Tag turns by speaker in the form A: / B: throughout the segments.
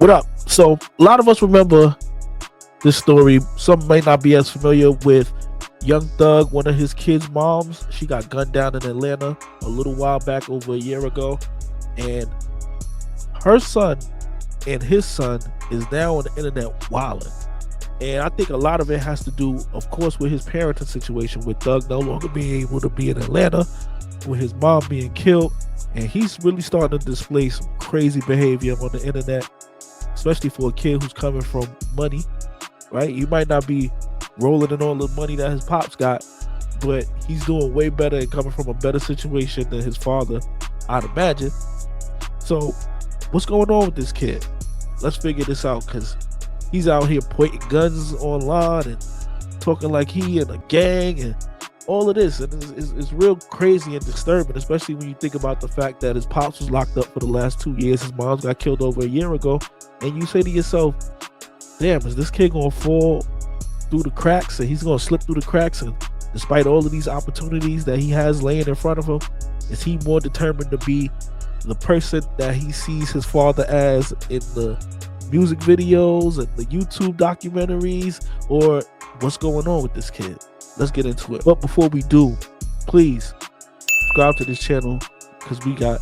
A: What up? So a lot of us remember this story. Some may not be as familiar with Young Thug, one of his kids' moms. She got gunned down in Atlanta a little while back, over a year ago. And her son and his son is now on the internet wilding. And I think a lot of it has to do, of course, with his parenting situation, with Thug no longer being able to be in Atlanta, with his mom being killed. And he's really starting to display some crazy behavior on the internet, especially for a kid who's coming from money, right? You might not be rolling in all the money that his pops got, but he's doing way better and coming from a better situation than his father, I'd imagine. So what's going on with this kid? Let's figure this out, because he's out here pointing guns online and talking like he in a gang and all of this. And it's real crazy and disturbing, especially when you think about the fact that his pops was locked up for the last 2 years. His mom's got killed over a year ago. And you say to yourself, damn, is this kid going to fall through the cracks, and he's going to slip through the cracks? And despite all of these opportunities that he has laying in front of him, is he more determined to be the person that he sees his father as in the music videos and the YouTube documentaries? Or what's going on with this kid? Let's get into it. But before we do, please subscribe to this channel, because we got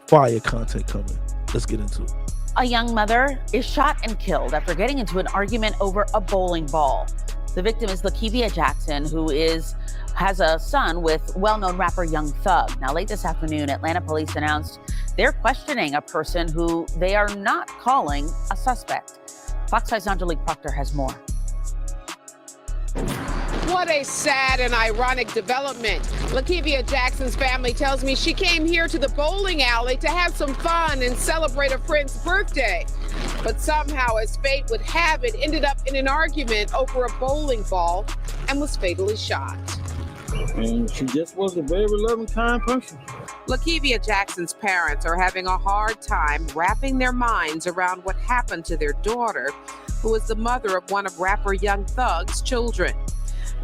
A: fire content coming. Let's get into it.
B: A young mother is shot and killed after getting into an argument over a bowling ball. The victim is Lakevia Jackson, who has a son with well-known rapper Young Thug. Now, late this afternoon, Atlanta police announced they're questioning a person who they are not calling a suspect. Fox 5's Angelique Proctor has more.
C: What a sad and ironic development. Lakevia Jackson's family tells me she came here to the bowling alley to have some fun and celebrate a friend's birthday. But somehow, as fate would have it, ended up in an argument over a bowling ball and was fatally shot.
D: And she just was a very loving, kind person.
C: Lakevia Jackson's parents are having a hard time wrapping their minds around what happened to their daughter, who is the mother of one of rapper Young Thug's children.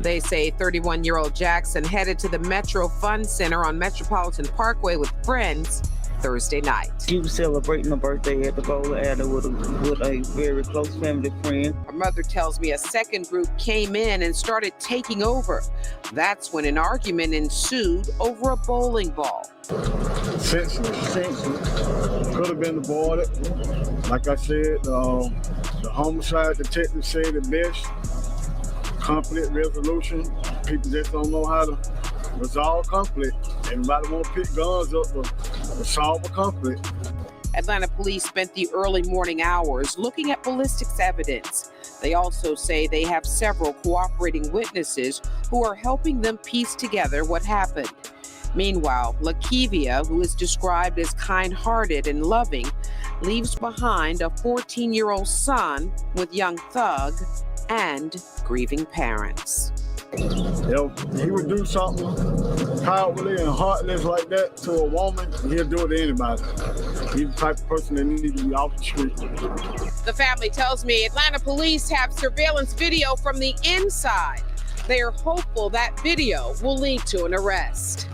C: They say 31-year-old Jackson headed to the Metro Fun Center on Metropolitan Parkway with friends Thursday night.
D: She was celebrating her birthday at the bowling alley with a very close family friend.
C: Her mother tells me a second group came in and started taking over. That's when an argument ensued over a bowling ball.
E: Senseless. Could have been aborted. Like I said, the homicide detective said it best. Conflict resolution. People just don't know how to resolve conflict. Everybody want to pick guns up to solve a conflict.
C: Atlanta police spent the early morning hours looking at ballistics evidence. They also say they have several cooperating witnesses who are helping them piece together what happened. Meanwhile, Lakevia, who is described as kind-hearted and loving, leaves behind a 14-year-old son with Young Thug and grieving parents.
E: If he would do something cowardly and heartless like that to a woman, he'll do it to anybody. He's the type of person that needs to be off the street.
C: The family tells me Atlanta police have surveillance video from the inside. They are hopeful that video will lead to an arrest.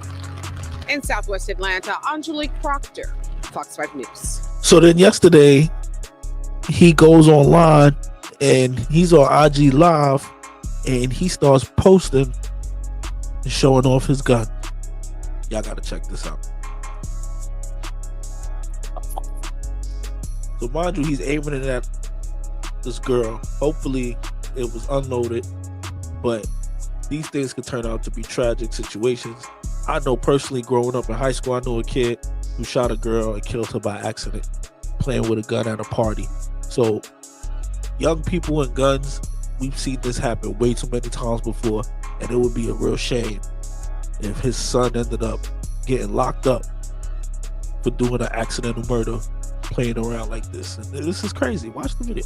C: In Southwest Atlanta, Angelique Proctor, Fox 5 News.
A: So then yesterday, he goes online and he's on IG Live, and he starts posting and showing off his gun. Y'all gotta check this out. So mind you, he's aiming it at this girl. Hopefully it was unloaded, but these things could turn out to be tragic situations. I know personally, growing up in high school, I knew a kid who shot a girl and killed her by accident, playing with a gun at a party. So young people and guns, we've seen this happen way too many times before, and it would be a real shame if his son ended up getting locked up for doing an accidental murder, playing around like this. And this is crazy. Watch the video.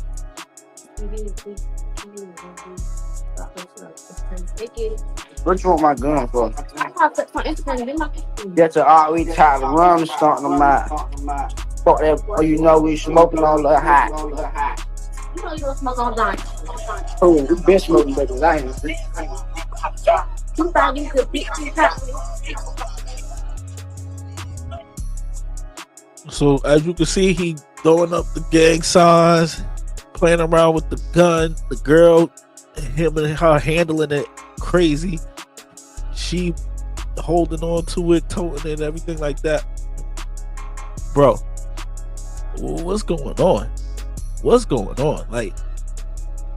F: What you want my gun for? That's an always tired of rum starting to mine. Fuck that, or you know we smoking on the hot.
G: You know you don't smoke all night.
F: Oh, we been smoking back I ain't.
G: You thought you could beat me.
A: So as you can see, he throwing up the gang signs, playing around with the gun. The girl, him and her handling it crazy. She holding on to it, toting it, everything like that. Bro, what's going on? What's going on? Like,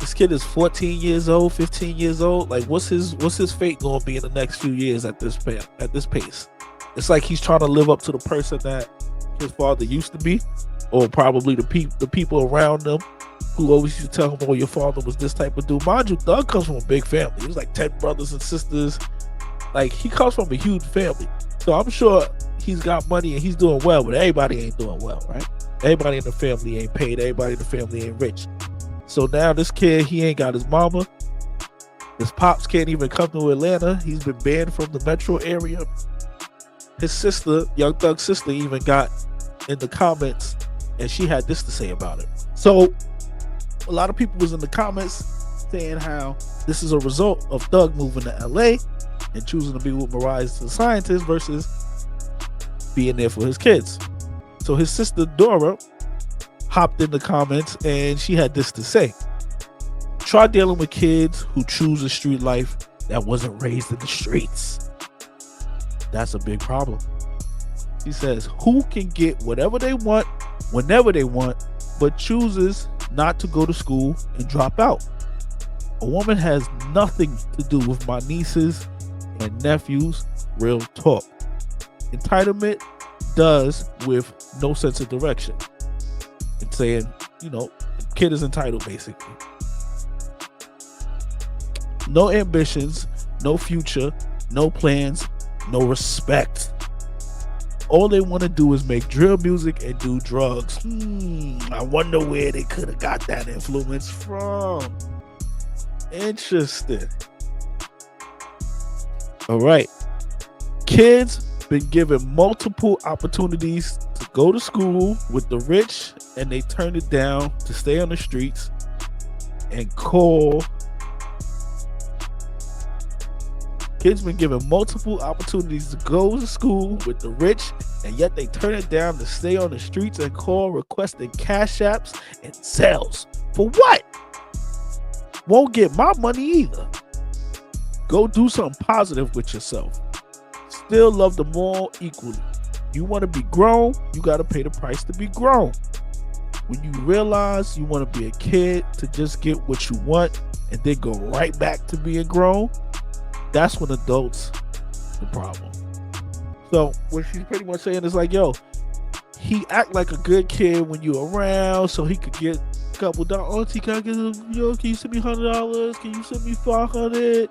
A: this kid is 14 years old, 15 years old. Like, what's his fate going to be in the next few years at this pace? It's like he's trying to live up to the person that his father used to be, or probably the people around him who always used to tell him, "Oh, your father was this type of dude." Mind you, Thug comes from a big family. He was like 10 brothers and sisters. Like, he comes from a huge family. So I'm sure he's got money and he's doing well, but everybody ain't doing well, right? Everybody in the family ain't paid. Everybody in the family ain't rich. So now this kid, he ain't got his mama. His pops can't even come to Atlanta. He's been banned from the metro area. His sister, Young Thug's sister, even got in the comments and she had this to say about it. So a lot of people was in the comments saying how this is a result of Thug moving to LA and choosing to be with Mariah the Scientist versus being there for his kids. So his sister Dora hopped in the comments and she had this to say: try dealing with kids who choose a street life that wasn't raised in the streets. That's a big problem. She says, who can get whatever they want whenever they want, but chooses not to go to school and drop out? A woman has nothing to do with my nieces and nephews. Real talk. Entitlement does with no sense of direction. And saying, the kid is entitled basically. No ambitions, no future, no plans, no respect. All they want to do is make drill music and do drugs. I wonder where they could have got that influence from. Interesting. All right. Kids been given multiple opportunities to go to school with the rich, and they turned it down to stay on the streets and call. Kids been given multiple opportunities to go to school with the rich, and yet they turn it down to stay on the streets and call, requesting cash apps and Zelles. For what? Won't get my money either. Go do something positive with yourself. Still love them all equally. You want to be grown, you got to pay the price to be grown. When you realize you want to be a kid to just get what you want and then go right back to being grown, that's when adults the problem. So what she's pretty much saying is like, yo, he act like a good kid when you around, so he could get a couple dollars. Auntie, can I get can you send me $100? Can you send me $500?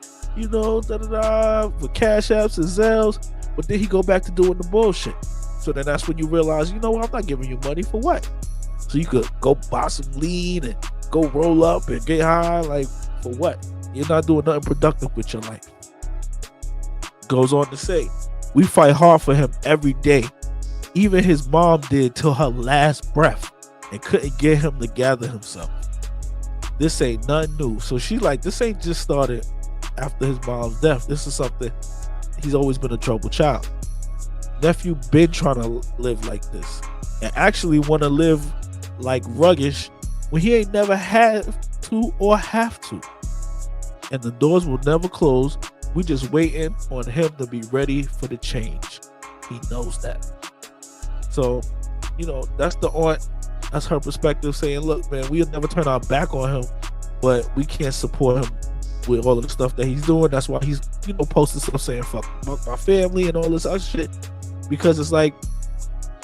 A: For cash apps and Zelles. But then he go back to doing the bullshit. So then that's when you realize, I'm not giving you money for what? So you could go buy some lead and go roll up and get high, like, for what? You're not doing nothing productive with your life. Goes on to say, we fight hard for him every day. Even his mom did till her last breath and couldn't get him to gather himself. This ain't nothing new. So she like, this ain't just started after his mom's death. This is something, he's always been a troubled child. Nephew been trying to live like this and actually want to live like Ruggish when he ain't never had to or have to. And the doors will never close. We just waiting on him to be ready for the change. He knows that. So, that's the aunt. That's her perspective, saying, look, man, we'll never turn our back on him, but we can't support him with all of the stuff that he's doing. That's why he's, posting stuff saying, fuck my family and all this other shit. Because it's like,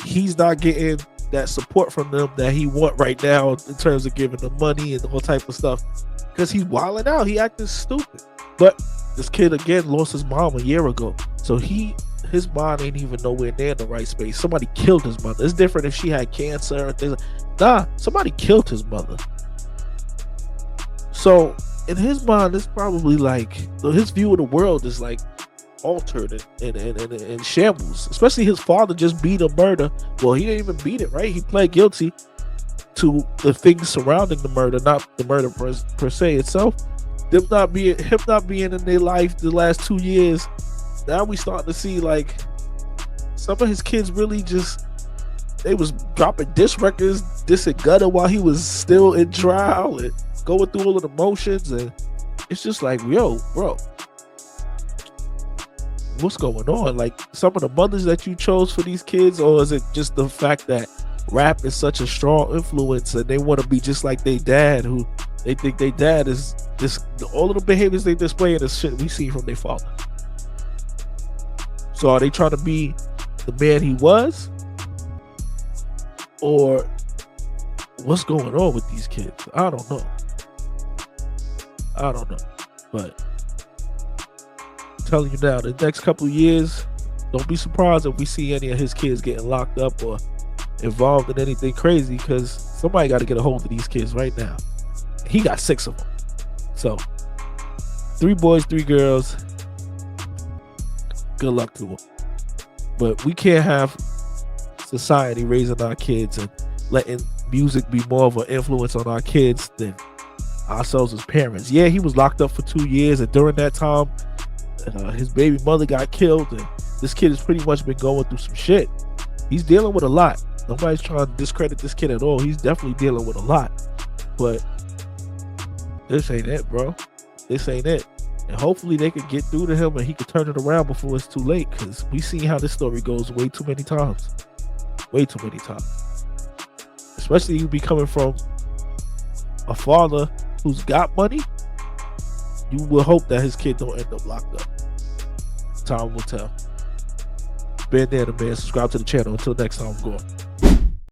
A: he's not getting that support from them that he want right now in terms of giving them money and all type of stuff. Because he's wilding out. He acting stupid. But this kid, again, lost his mom a year ago. So his mind ain't even nowhere near in the right space. Somebody killed his mother. It's different if she had cancer and things like that. Somebody killed his mother. So in his mind, it's probably like, his view of the world is like altered and shambles. Especially his father just beat a murder. Well, he didn't even beat it, right? He pled guilty to the things surrounding the murder, not the murder per se itself. Him not being in their life the last 2 years. Now we starting to see like some of his kids really just they was dropping diss records, dissing Gunna while he was still in trial and going through all of the motions, and it's just like, yo, bro, what's going on? Like, some of the mothers that you chose for these kids, or is it just the fact that rap is such a strong influence and they want to be just like their dad, who they think their dad is this, all of the behaviors they display is shit we see from their father? So are they trying to be the man he was, or what's going on with these kids? I don't know, but I'm telling you now, the next couple of years, don't be surprised if we see any of his kids getting locked up or involved in anything crazy, because somebody got to get a hold of these kids right now. He got 6 of them, so 3 boys, 3 girls. Good luck to them. But we can't have society raising our kids and letting music be more of an influence on our kids than ourselves as parents. Yeah, he was locked up for 2 years, and during that time, his baby mother got killed, and this kid has pretty much been going through some shit. He's dealing with a lot. Nobody's trying to discredit this kid at all. He's definitely dealing with a lot. But this ain't it, bro. This ain't it. And hopefully they could get through to him and he could turn it around before it's too late, because we see how this story goes way too many times. Way too many times. Especially you be coming from a father who's got money. You will hope that his kid don't end up locked up. Time will tell. Ben there, the man. Subscribe to the channel. Until next time, I'm going.